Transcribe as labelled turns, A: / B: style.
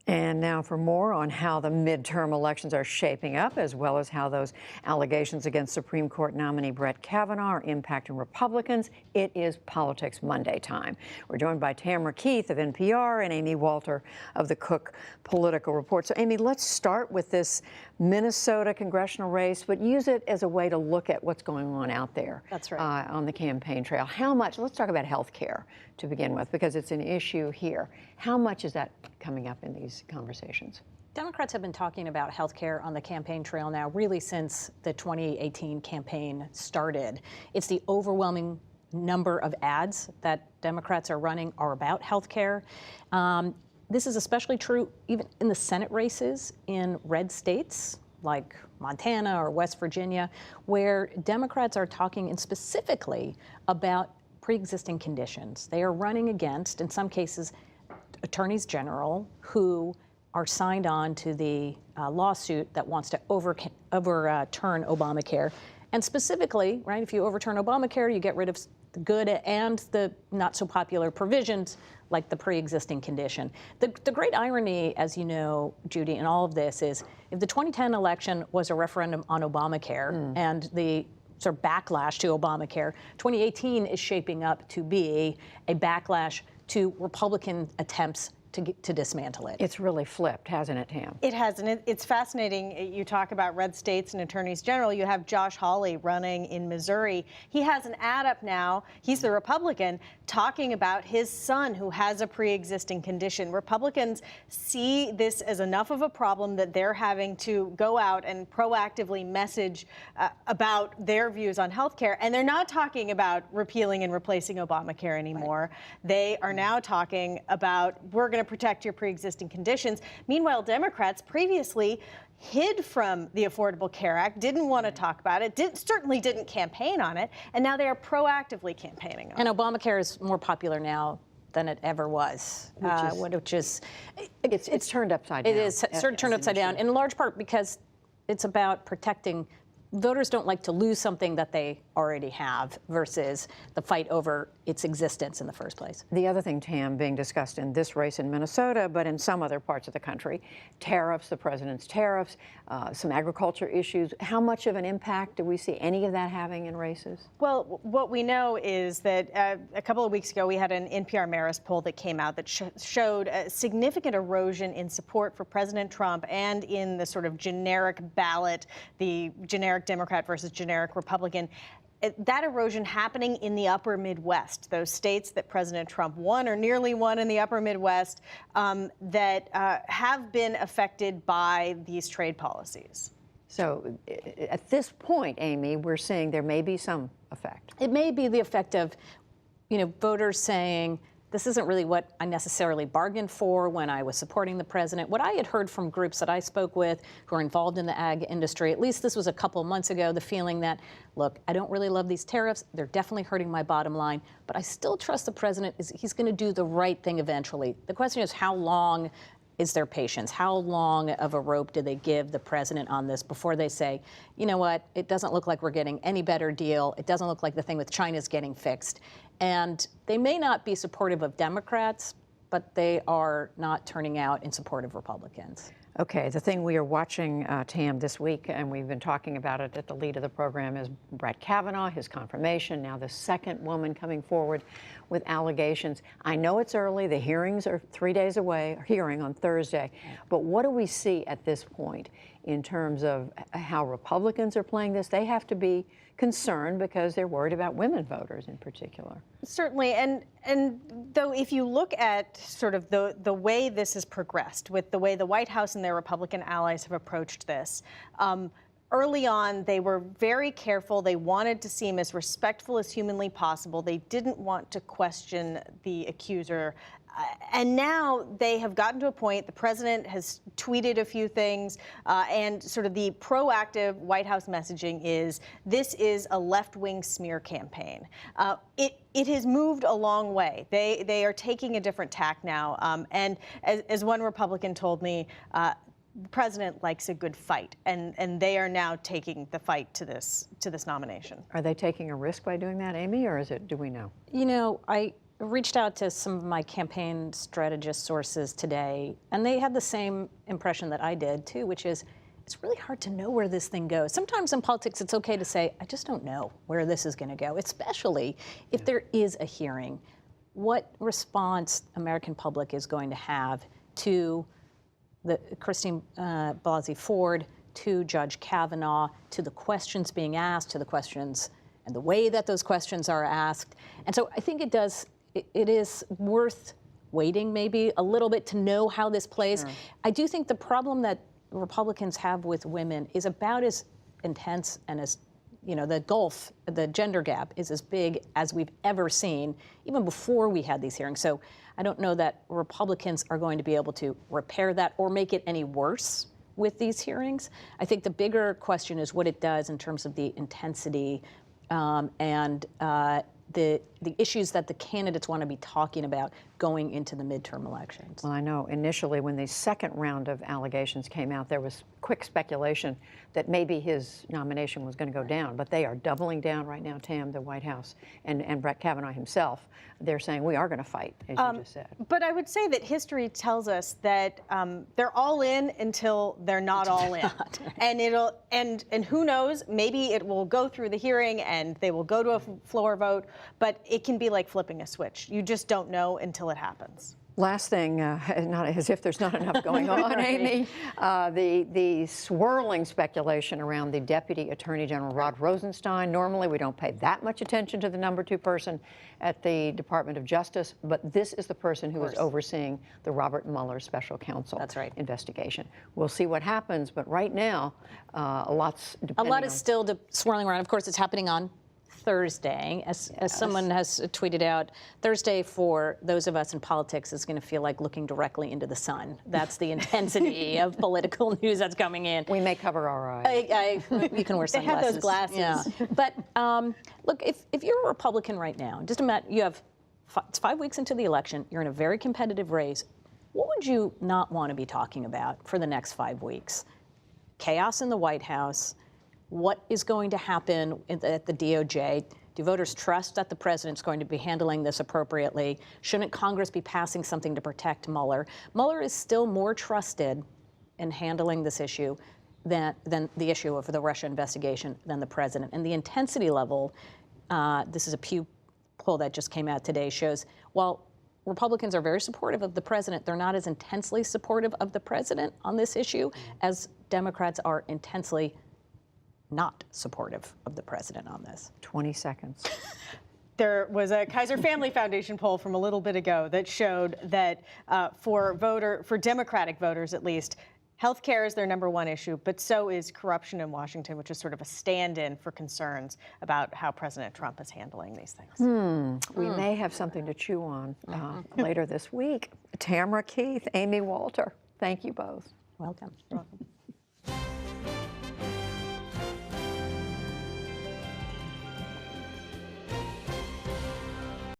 A: And now for more on how the midterm elections are shaping up, as well as how those allegations against Supreme Court nominee Brett Kavanaugh are impacting Republicans, it is Politics Monday time. We're joined by Tamara Keith of NPR and Amy Walter of the Cook Political Report. So, Amy, let's start with this Minnesota congressional race, but use it as a way to look at what's going on out there.
B: That's right.
A: On the campaign trail. How much, let's talk about health care to begin with, because it's an issue here. How much is that coming up in these conversations?
B: Democrats have been talking about health care on the campaign trail now really since the 2018 campaign started. It's the overwhelming number of ads that Democrats are running are about health care. This is especially true even in the Senate races in red states like Montana or West Virginia, where Democrats are talking and specifically about pre-existing conditions. They are running against, in some cases, attorneys general who are signed on to the lawsuit that wants to overturn Obamacare. And specifically, right, if you overturn Obamacare, you get rid of the good and the not so popular provisions like the pre-existing condition. The great irony, as you know, Judy, in all of this is if the 2010 election was a referendum on Obamacare and the sort of backlash to Obamacare, 2018 is shaping up to be a backlash to Republican attempts to dismantle it.
A: It's really flipped, hasn't it, Tam?
C: It has, and it's fascinating. You talk about red states and attorneys general. You have Josh Hawley running in Missouri. He has an ad up now. He's the Republican talking about his son who has a pre-existing condition. Republicans see this as enough of a problem that they're having to go out and proactively message about their views on health care. And they're not talking about repealing and replacing Obamacare anymore. Right. They are now talking about, we're going to protect your pre-existing conditions. Meanwhile, Democrats previously hid from the Affordable Care Act, didn't want to talk about it, certainly didn't campaign on it, and now they are proactively campaigning on it.
B: And Obamacare is more popular now than it ever was, which is
A: it's turned upside down.
B: It is sort of turned upside down, in large part because it's about protecting. Voters don't like to lose something that they already have versus the fight over its existence in the first place.
A: The other thing, Tam, being discussed in this race in Minnesota, but in some other parts of the country, tariffs, the president's tariffs, some agriculture issues. How much of an impact do we see any of that having in races?
C: Well, what we know is that a couple of weeks ago, we had an NPR Marist poll that came out that showed a significant erosion in support for President Trump and in the sort of generic ballot, the generic Democrat versus generic Republican. That erosion happening in the upper Midwest, those states that President Trump won or nearly won in the upper Midwest that have been affected by these trade policies.
A: So at this point, Amy, we're seeing there may be some effect.
B: It may be the effect of, voters saying, this isn't really what I necessarily bargained for when I was supporting the president. What I had heard from groups that I spoke with who are involved in the ag industry, at least this was a couple of months ago, the feeling that, look, I don't really love these tariffs. They're definitely hurting my bottom line, but I still trust the president. He's going to do the right thing eventually. The question is, how long is their patience? How long of a rope do they give the president on this before they say, you know what, it doesn't look like we're getting any better deal. It doesn't look like the thing with China is getting fixed. And they may not be supportive of Democrats, but they are not turning out in support of Republicans.
A: Okay, the thing we are watching, Tam, this week, and we've been talking about it at the lead of the program, is Brett Kavanaugh, his confirmation, now the second woman coming forward with allegations. I know it's early, the hearings are 3 days away, hearing on Thursday, but what do we see at this point in terms of how Republicans are playing this? They have to be concerned because they're worried about women voters in particular.
C: Certainly, and though if you look at sort of the way this has progressed, with the way the White House and their Republican allies have approached this, early on they were very careful. They wanted to seem as respectful as humanly possible. They didn't want to question the accuser. And now they have gotten to a point, the president has tweeted a few things, and sort of the proactive White House messaging is, this is a left-wing smear campaign. It has moved a long way. They are taking a different tack now. And as one Republican told me, the president likes a good fight, and they are now taking the fight to this nomination.
A: Are they taking a risk by doing that, Amy, or is it, do we know?
B: reached out to some of my campaign strategist sources today, and they had the same impression that I did too, which is it's really hard to know where this thing goes. Sometimes in politics, it's okay to say, I just don't know where this is going to go, especially if there is a hearing. What response American public is going to have to the Christine Blasey Ford, to Judge Kavanaugh, to the questions being asked, to the questions and the way that those questions are asked. And so I think it is worth waiting maybe a little bit to know how this plays. Sure. I do think the problem that Republicans have with women is about as intense and as, the gulf, the gender gap is as big as we've ever seen, even before we had these hearings. So I don't know that Republicans are going to be able to repair that or make it any worse with these hearings. I think the bigger question is what it does in terms of the intensity and the issues that the candidates want to be talking about going into the midterm elections.
A: Well, I know initially when the second round of allegations came out, there was quick speculation that maybe his nomination was going to go down, but they are doubling down right now, Tam, the White House, and Brett Kavanaugh himself. They're saying we are going to fight, as you just said.
C: But I would say that history tells us that they're all in until they're not all in. And who knows, maybe it will go through the hearing and they will go to a floor vote, but it can be like flipping a switch. You just don't know until it happens.
A: Last thing, not as if there's not enough going on, Amy, the swirling speculation around the Deputy Attorney General Rod Rosenstein. Normally, we don't pay that much attention to the number 2 person at the Department of Justice, but this is the person who is overseeing the Robert Mueller Special Counsel investigation. We'll see what happens, but right now, a lot is
B: still swirling around. Of course, it's happening on Thursday, as someone has tweeted out, Thursday for those of us in politics is going to feel like looking directly into the sun. That's the intensity of political news that's coming in.
A: We may cover our eyes.
B: You can wear sunglasses.
C: They have those glasses.
B: Yeah. But look, if you're a Republican right now, just imagine you have it's 5 weeks into the election. You're in a very competitive race. What would you not want to be talking about for the next 5 weeks? Chaos in the White House. What is going to happen at the DOJ? Do voters trust that the president's going to be handling this appropriately? Shouldn't Congress be passing something to protect Mueller? Mueller is still more trusted in handling this issue than the issue of the Russia investigation than the president. And the intensity level, this is a Pew poll that just came out today, shows while Republicans are very supportive of the president, they're not as intensely supportive of the president on this issue as Democrats are intensely not supportive of the president on this.
A: 20 seconds.
C: There was a Kaiser Family Foundation poll from a little bit ago that showed that for Democratic voters at least, health care is their number 1 issue, but so is corruption in Washington, which is sort of a stand-in for concerns about how President Trump is handling these things.
A: We may have something to chew on later this week. Tamara Keith, Amy Walter, thank you both.
B: Welcome.
C: You're welcome.